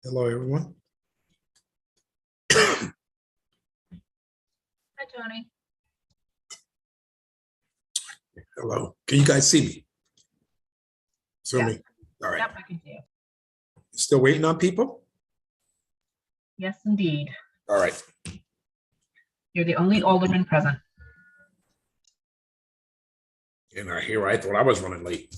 Hello, everyone. Hi, Tony. Hello. Can you guys see me? Assuming. All right. Yep, I can see you. Still waiting on people? Yes, indeed. All right. You're the only alderman present. And here I thought I was running late.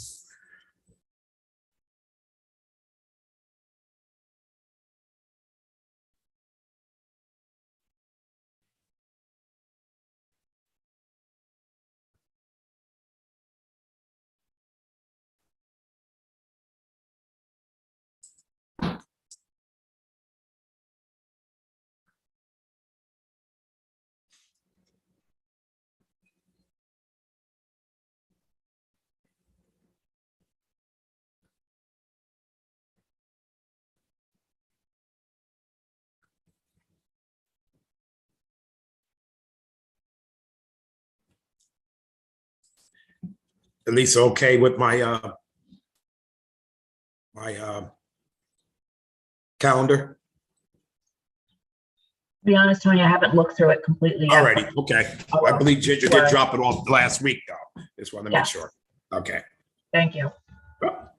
At least okay with my calendar. To be honest, Tony, I haven't looked through it completely yet. Alrighty, okay. I believe Ginger did drop it off last week, though. Just want to make sure. Okay. Thank you. Well,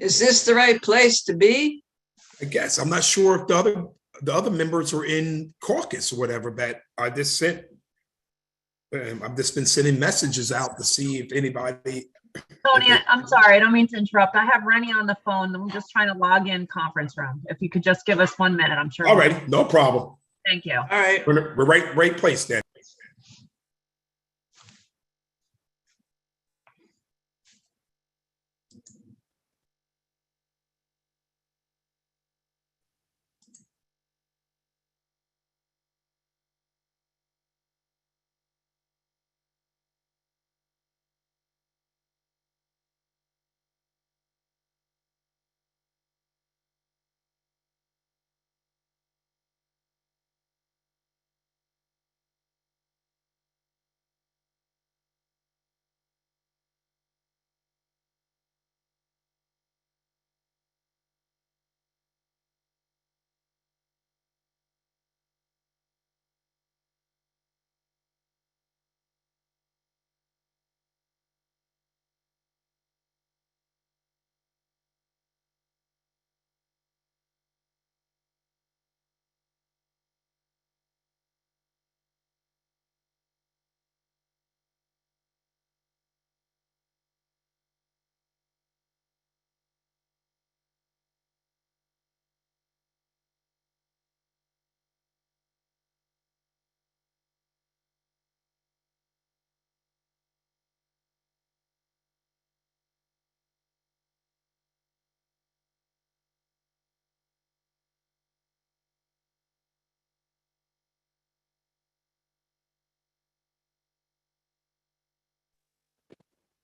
Is this the right place to be? I guess. I'm not sure if the other members are in caucus or whatever, but I just sent, I've just been sending messages out to see if anybody. Tony, I'm sorry, I don't mean to interrupt. I have Rennie on the phone. I'm just trying to log in conference room. If you could just give us 1 minute, I'm sure. All right, no problem. Thank you. All right. We're right place then.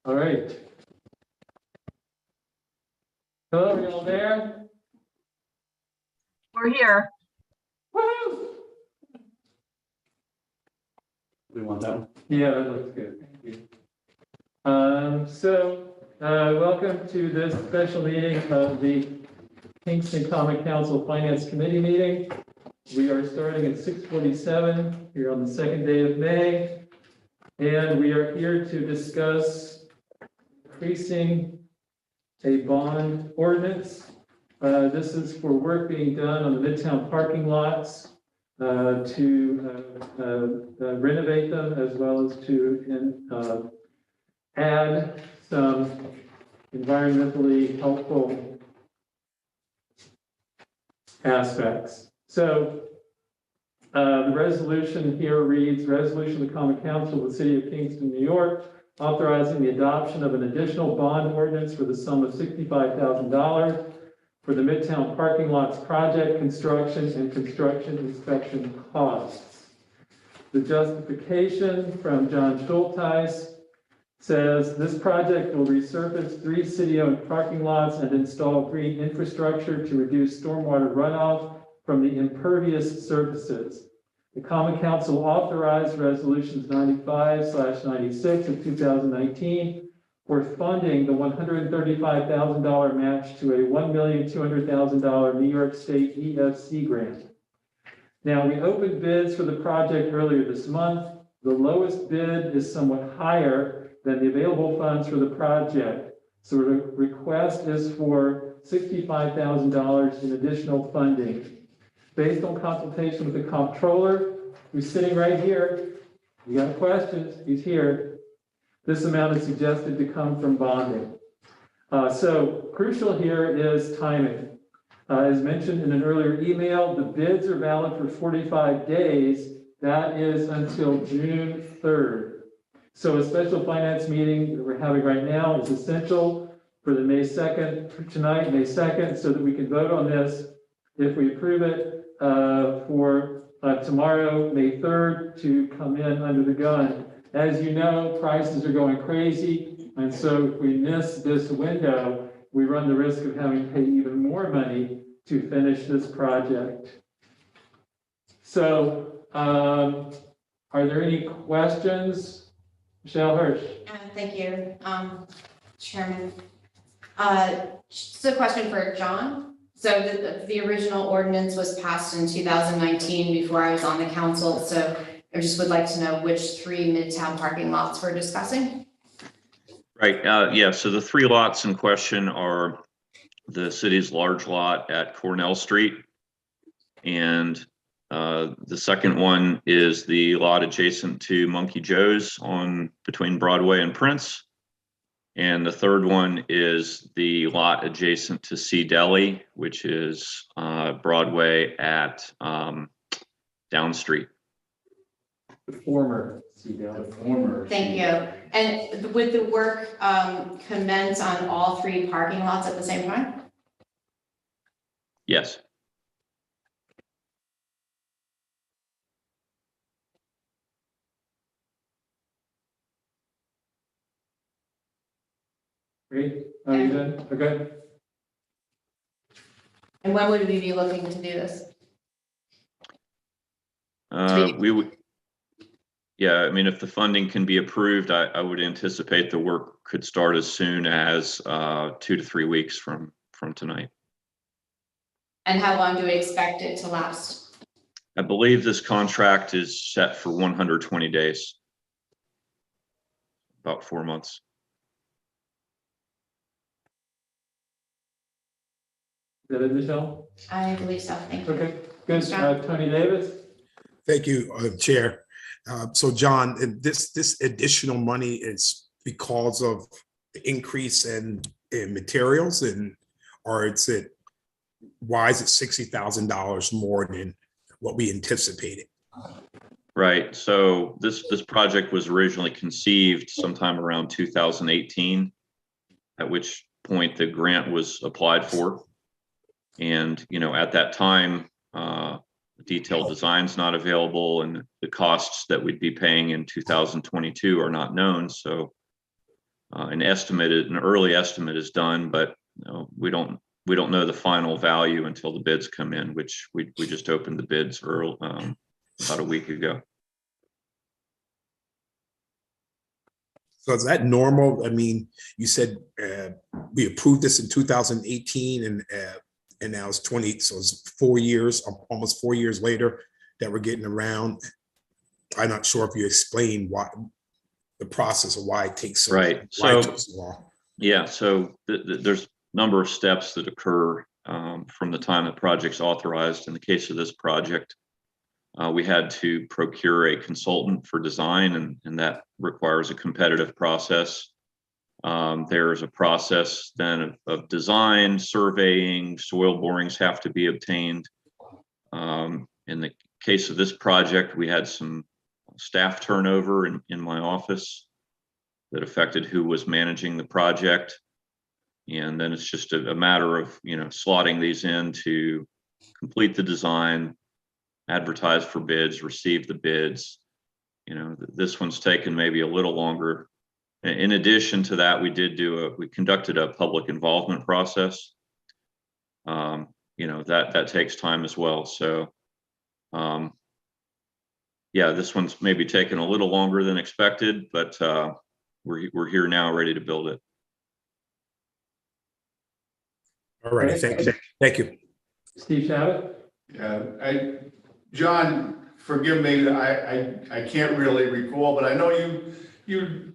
All right. Hello, are you all there? We're here. Woo! We want that one. Yeah, that looks good. Thank you. Welcome to this special meeting of the Kingston Common Council Finance Committee meeting. We are starting at 6:47 here on the second day of May. And we are here to discuss increasing a bond ordinance. This is for work being done on the Midtown parking lots to renovate them as well as to add some environmentally helpful aspects. So the resolution here reads, Resolution of the Common Council of the City of Kingston, New York, authorizing the adoption of an additional bond ordinance for the sum of $65,000 for the Midtown parking lots project construction and construction inspection costs. The justification from John Schulteis says this project will resurface 3 city-owned parking lots and install green infrastructure to reduce stormwater runoff from the impervious surfaces. The Common Council authorized resolutions 95/96 of 2019 for funding the $135,000 match to a $1,200,000 New York State EFC grant. Now, we opened bids for the project earlier this month. The lowest bid is somewhat higher than the available funds for the project. So the request is for $65,000 in additional funding. Based on consultation with the comptroller, who's sitting right here, you got questions, he's here. This amount is suggested to come from bonding. So crucial here is timing. As mentioned in an earlier email, the bids are valid for 45 days. That is until June 3rd. So a special finance meeting that we're having right now is essential for the May 2nd, for tonight, May 2nd, so that we can vote on this if we approve it for tomorrow, May 3rd, to come in under the gun. As you know, prices are going crazy, and so if we miss this window, we run the risk of having to pay even more money to finish this project. So, are there any questions? Michelle Hirsch. Thank you, Chairman. Just a question for John. So the original ordinance was passed in 2019 before I was on the council. So I just would like to know which 3 Midtown parking lots we're discussing. Right, yeah, so the 3 lots in question are the city's large lot at Cornell Street. And the second one is the lot adjacent to Monkey Joe's on between Broadway and Prince. And the third one is the lot adjacent to Sea Deli, which is Broadway at Down Street. The former CDL. Former. Thank you. And would the work commence on all three parking lots at the same time? Yes. Great. Oh, you done? Okay. And when would we be looking to do this? We would, yeah, I mean, if the funding can be approved, I would anticipate the work could start as soon as 2 to 3 weeks from tonight. And how long do we expect it to last? I believe this contract is set for 120 days. About 4 months. Is that it, Michelle? I believe so, thank you. Okay, good. John? Tony Davis? Thank you, Chair. So John, this additional money is because of the increase in materials or why is it $60,000 more than what we anticipated? Right. So this project was originally conceived sometime around 2018, at which point the grant was applied for. And, at that time, detailed design's not available, and the costs that we'd be paying in 2022 are not known. So an early estimate is done, but we don't know the final value until the bids come in, which we just opened the bids early, about a week ago. So is that normal? I mean, you said we approved this in 2018 and now it's 20, so it's 4 years, almost 4 years later that we're getting around. I'm not sure if you explained why the process of why it takes so Right. why it took so long. Yeah, so there's a number of steps that occur from the time the project's authorized. In the case of this project, we had to procure a consultant for design, and that requires a competitive process. There's a process then of design, surveying, soil borings have to be obtained. In the case of this project, we had some staff turnover in my office that affected who was managing the project. And then it's just a matter of, slotting these in to complete the design, advertise for bids, receive the bids. This one's taken maybe a little longer. In addition to that, we conducted a public involvement process. That takes time as well. So, yeah, this one's maybe taken a little longer than expected, but we're here now, ready to build it. All right, thank you. Thank you. Steve Shabbat? Yeah, John, forgive me, I can't really recall, but I know you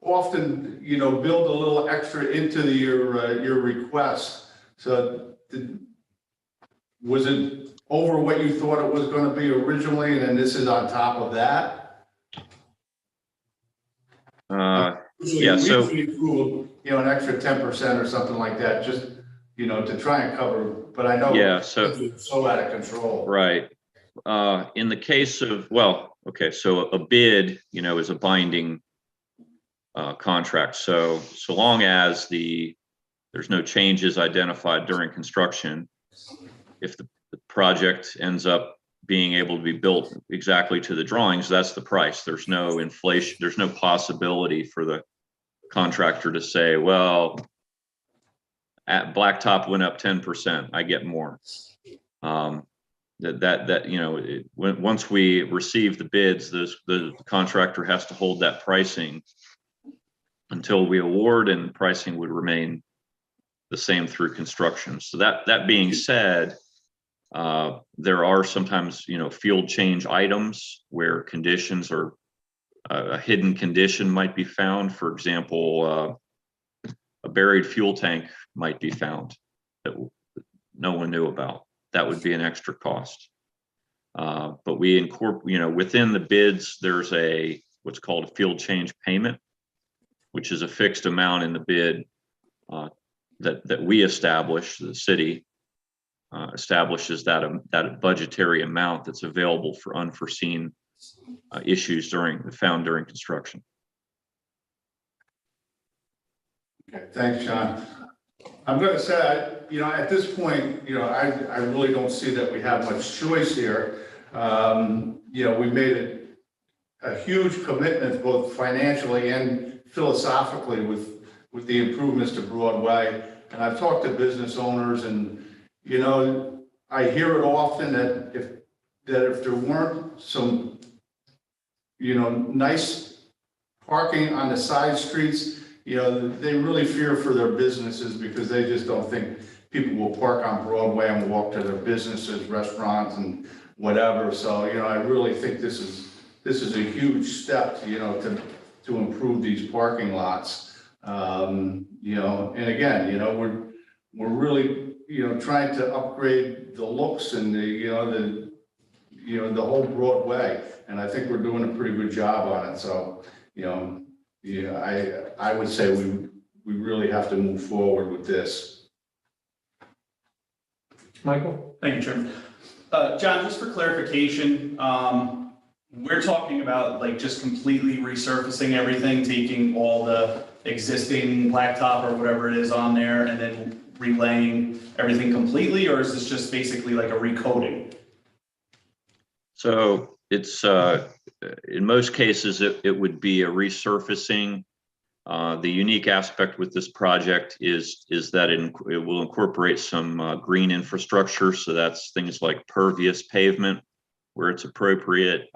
often, build a little extra into your request. So was it over what you thought it was going to be originally, and then this is on top of that? Yeah, so Usually do, an extra 10% or something like that, just, to try and cover, but I know. Yeah, so it's so out of control. right. In the case of, so a bid, is a binding contract. So long as there's no changes identified during construction, if the project ends up being able to be built exactly to the drawings, that's the price. There's no inflation. There's no possibility for the contractor to say, well, at Blacktop went up 10%, I get more. Once we receive the bids, the contractor has to hold that pricing until we award, and the pricing would remain the same through construction. So that being said, there are sometimes, field change items where conditions or a hidden condition might be found. For example, a buried fuel tank might be found that no one knew about. That would be an extra cost. But we incorporate, within the bids, there's what's called a field change payment, which is a fixed amount in the bid that we establish. The city establishes that budgetary amount that's available for unforeseen issues found during construction. Okay, thanks, John. I'm going to say, at this point, I really don't see that we have much choice here. We made a huge commitment, both financially and philosophically, with the improvements to Broadway. And I've talked to business owners, and I hear it often that if there weren't some nice parking on the side streets, they really fear for their businesses because they just don't think people will park on Broadway and walk to their businesses, restaurants, and whatever. So, I really think this is a huge step, to improve these parking lots. And again, we're really, trying to upgrade the looks and the whole Broadway. And I think we're doing a pretty good job on it. So, I would say we really have to move forward with this. Michael? Thank you, Chairman. John, just for clarification, we're talking about like just completely resurfacing everything, taking all the existing blacktop or whatever it is on there and then relaying everything completely, or is this just basically like a recoating? So it's in most cases it would be a resurfacing. The unique aspect with this project is that it will incorporate some green infrastructure. So that's things like pervious pavement where it's appropriate,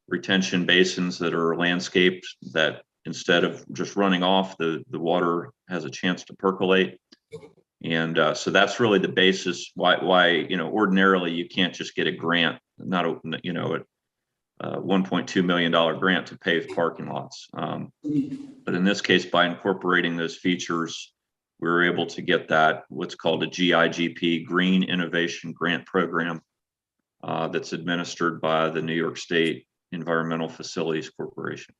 retention basins that are landscaped that instead of just running off, the water has a chance to percolate. And so that's really the basis why ordinarily you can't just get a grant, not a $1.2 million grant to pave parking lots. But in this case, by incorporating those features, we were able to get that what's called a GIGP, Green Innovation Grant Program, that's administered by the New York State Environmental Facilities Corporation.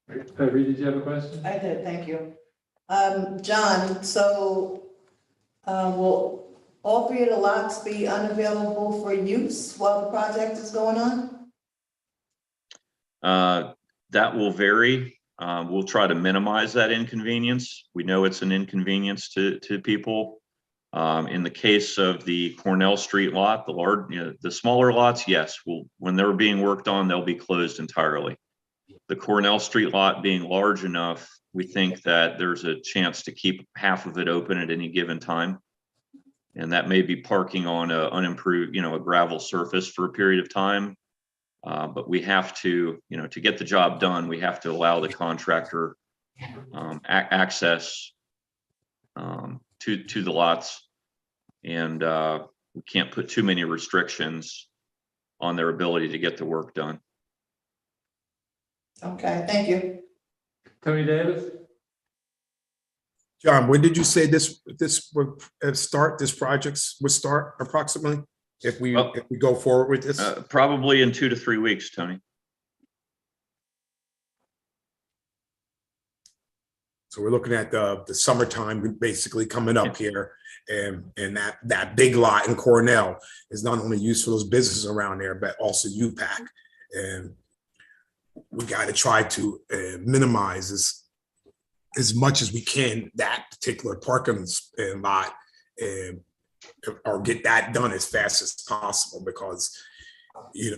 Reed, did you have a question? I did, thank you. John, so will all three of the lots be unavailable for use while the project is going on? That will vary. We'll try to minimize that inconvenience. We know it's an inconvenience to people. In the case of the Cornell Street lot, the smaller lots, yes, when they're being worked on, they'll be closed entirely. The Cornell Street lot being large enough, we think that there's a chance to keep half of it open at any given time. And that may be parking on a unimproved, a gravel surface for a period of time. But we have to, to get the job done, we have to allow the contractor access to the lots. And we can't put too many restrictions on their ability to get the work done. Okay, thank you. Tony Davis? John, when did you say this would start? This project would start approximately if we go forward with this? Probably in 2 to 3 weeks, Tony. So we're looking at the summertime basically coming up here, and that big lot in Cornell is not only used for those businesses around there, but also UPAC. And we got to try to minimize as much as we can that particular parking lot, or get that done as fast as possible, because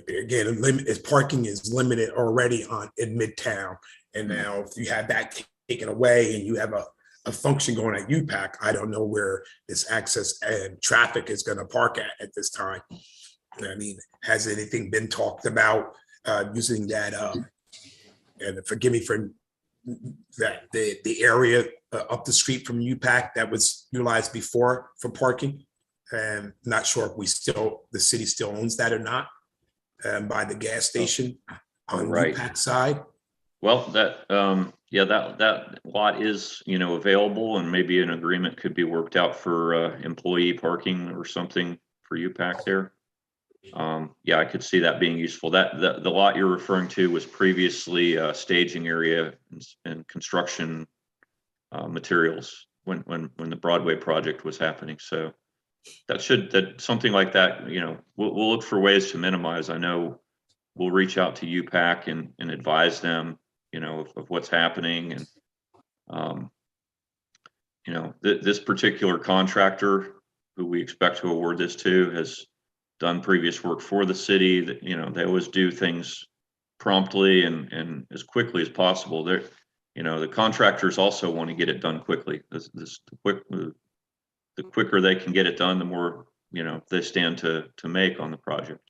again, parking is limited already in Midtown, and now if you have that taken away and you have a function going at UPAC, I don't know where this access and traffic is going to park at this time. I mean, has anything been talked about using that? And forgive me for that, the area up the street from UPAC that was utilized before for parking. And not sure if the city still owns that or not, by the gas station on Right. UPAC side. Well, that lot is, available, and maybe an agreement could be worked out for employee parking or something for UPAC there. I could see that being useful. The lot you're referring to was previously a staging area and construction materials when the Broadway project was happening. So that something like that, we'll look for ways to minimize. I know we'll reach out to UPAC and advise them, of what's happening. And, this particular contractor who we expect to award this to has done previous work for the city. That, they always do things promptly and as quickly as possible. They're, the contractors also want to get it done quickly. The quicker they can get it done, the more, they stand to make on the project.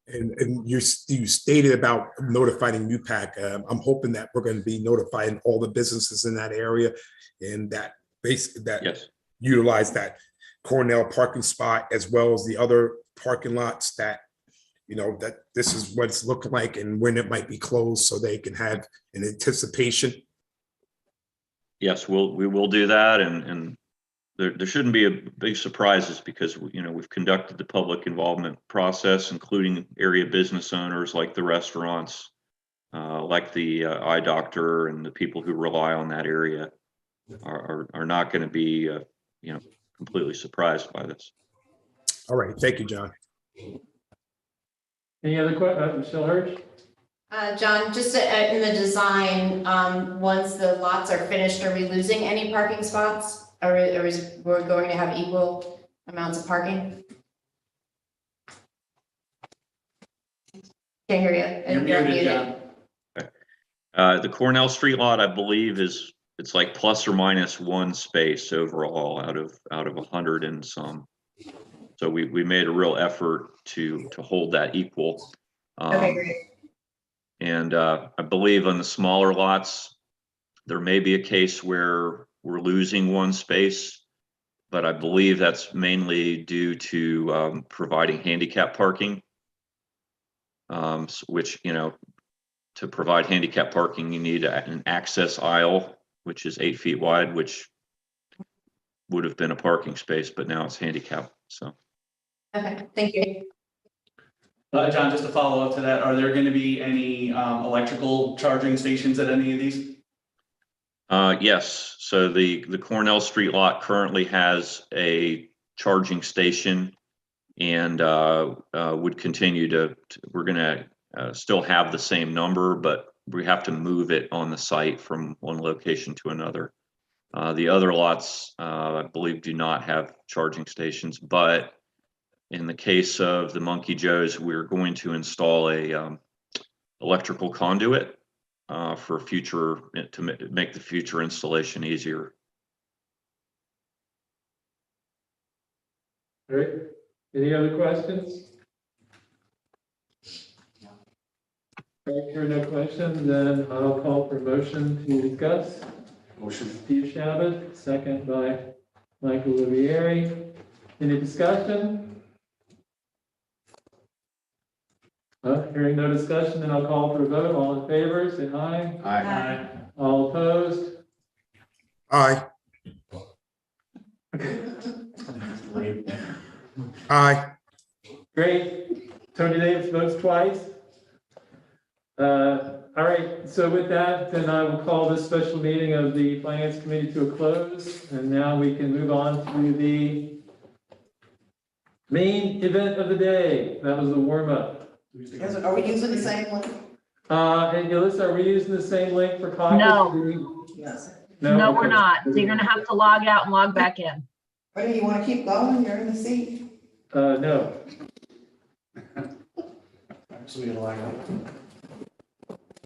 And you stated about notifying UPAC. I'm hoping that we're going to be notifying all the businesses in that area, and that Yes. utilize that Cornell parking spot as well as the other parking lots, that that this is what it's looking like and when it might be closed, so they can have an anticipation. Yes, we will do that, and there shouldn't be a big surprises because we've conducted the public involvement process, including area business owners like the restaurants, like the eye doctor, and the people who rely on that area are not going to be completely surprised by this. All right, thank you, John. Any other questions? Michelle Hirsch? John, just in the design, once the lots are finished, are we losing any parking spots? We're going to have equal amounts of parking? Can't hear you. You're muted, John. The Cornell Street lot, I believe, it's like plus or minus one space overall out of 100 and some. So we made a real effort to hold that equal. Okay, great. And I believe on the smaller lots, there may be a case where we're losing one space, but I believe that's mainly due to providing handicap parking, which, to provide handicap parking, you need an access aisle, which is 8 feet wide, which would have been a parking space, but now it's handicap. So. Okay, thank you. John, just to follow up to that, are there going to be any electrical charging stations at any of these? Yes. So the Cornell Street lot currently has a charging station, and would continue to we're going to still have the same number, but we have to move it on the site from one location to another. The other lots, I believe, do not have charging stations, but in the case of the Monkey Joe's, we're going to install a electrical conduit for future, to make the future installation easier. All right. Any other questions? All right, here are no questions, then I'll call for motion to discuss. Motion. Steve Shabbat, second by Michael Olivieri. Any discussion? Hearing no discussion, then I'll call for a vote. All in favor, say aye. Aye. All opposed? Aye. Aye. Great. Tony Davis votes twice. All right, so with that, then I will call this special meeting of the Finance Committee to a close. And now we can move on to the main event of the day. That was the warm-up. Are we using the same one? And Alyssa, are we using the same link for caucus? No. Yes. No, we're Okay. not. So you're gonna have to log out and log back in. Or do you want to keep going? You're in the seat. No.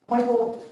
Michael,